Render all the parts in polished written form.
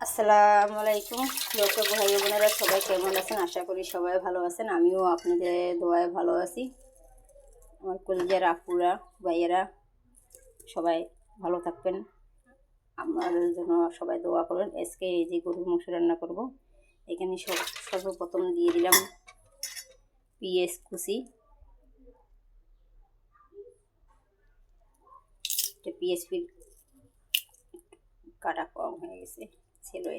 আসসালামু আলাইকুম দর্শক ভাই বোনেরা, সবাই কেমন আছেন? আশা করি সবাই ভালো আছেন। আমিও আপনাদের দোয়ায় ভালো আছি। আমার কলিজার আপুরা ভাইয়েরা সবাই ভালো থাকবেন, আমার জন্য সবাই দোয়া করবেন। আজকে এই যে গরুর মাংস রান্না করব, এখানে সর্বপ্রথম দিয়ে দিলাম পেঁয়াজ কুচি। পেঁয়াজ কাটা কম হয়ে গেছে ছেলে,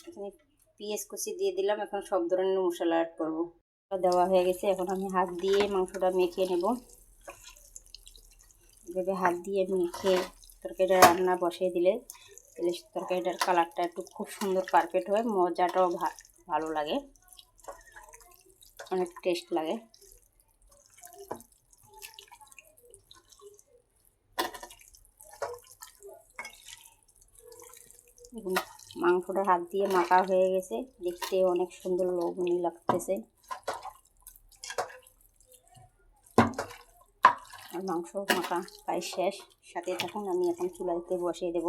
এখানে পেঁয়াজ কুচি দিয়ে দিলাম। এখন সব ধরনের মশলা অ্যাড করবো। দেওয়া হয়ে গেছে, এখন আমি হাত দিয়ে মাংসটা মেখে নেব। এভাবে হাত দিয়ে মেখে তরকারিটা রান্না বসিয়ে দিলে তরকারিটার কালারটা একটু খুব সুন্দর পারফেক্ট হয়, মজাটাও ভালো লাগে, অনেক টেস্ট লাগে। এখন মাংসটা হাত দিয়ে মাখা হয়ে গেছে, দেখতে অনেক সুন্দর লোভনীয় লাগতেছে। আর মাংস মাখা প্রায় শেষ, সাথে থাকুন। আমি এখন চুলাতে বসিয়ে দেব।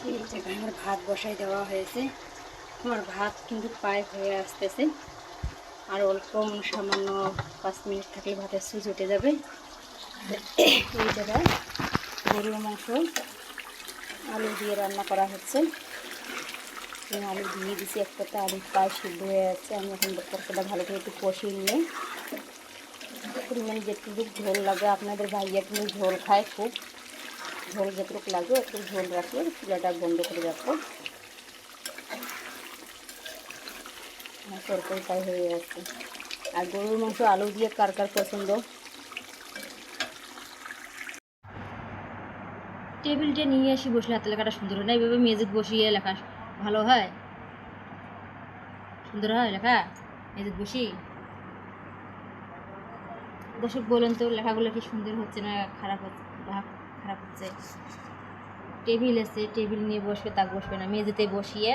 এই জায়গায় আমার ভাত বসাই দেওয়া হয়েছে। আমার ভাত কিন্তু প্রায় হয়ে আসতেছে, আর অল্প সামান্য 5 মিনিট থাকলে ভাতের সুজ উঠে যাবে। এই জায়গায় গরুর মাংস আলু দিয়ে রান্না করা হচ্ছে। আমি আলু দিয়ে দিচ্ছি, একটা আলু প্রায় সিদ্ধ হয়ে যাচ্ছে। আমি এখন তরকারিটা ভালো করে একটু কষিয়ে নিয়ে পরিমাণ যেটুকু ঝোল লাগে, আপনাদের ভাইয়া কিন্তু ঝোল খায়, খুব ঝোল যেটুকু লাগে একটু ঝোল রাখলে চুলাটা বন্ধ করে রাখবো। তরকারিটাই হয়ে যাচ্ছে। আর গরুর মাংস আলু দিয়ে কার কার পছন্দ? টেবিলটা নিয়ে আসি, বসলে হাতে লেখাটা সুন্দর হয় না? এইভাবে মেজিক বসিয়ে লেখা ভালো হয়, সুন্দর হয় লেখা মেজিক বসি। দর্শক বলেন তো, লেখাগুলো কি সুন্দর হচ্ছে না খারাপ হচ্ছে? খারাপ হচ্ছে। টেবিল আছে, টেবিল নিয়ে বসবে, তা বসবে না, মেঝেতে বসিয়ে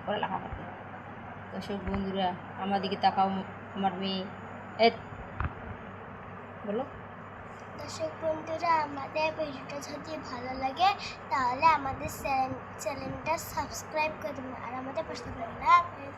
পরে লেখা করবে। দর্শক বন্ধুরা, আমার দিকে তাকাও, আমার মেয়ে বলো। দর্শক বন্ধুরা, আমাদের ভিডিওটা যদি ভালো লাগে তাহলে আমাদের চ্যানেলটা সাবস্ক্রাইব করে দেবেন আর আমাদের পাশে থাকবেন।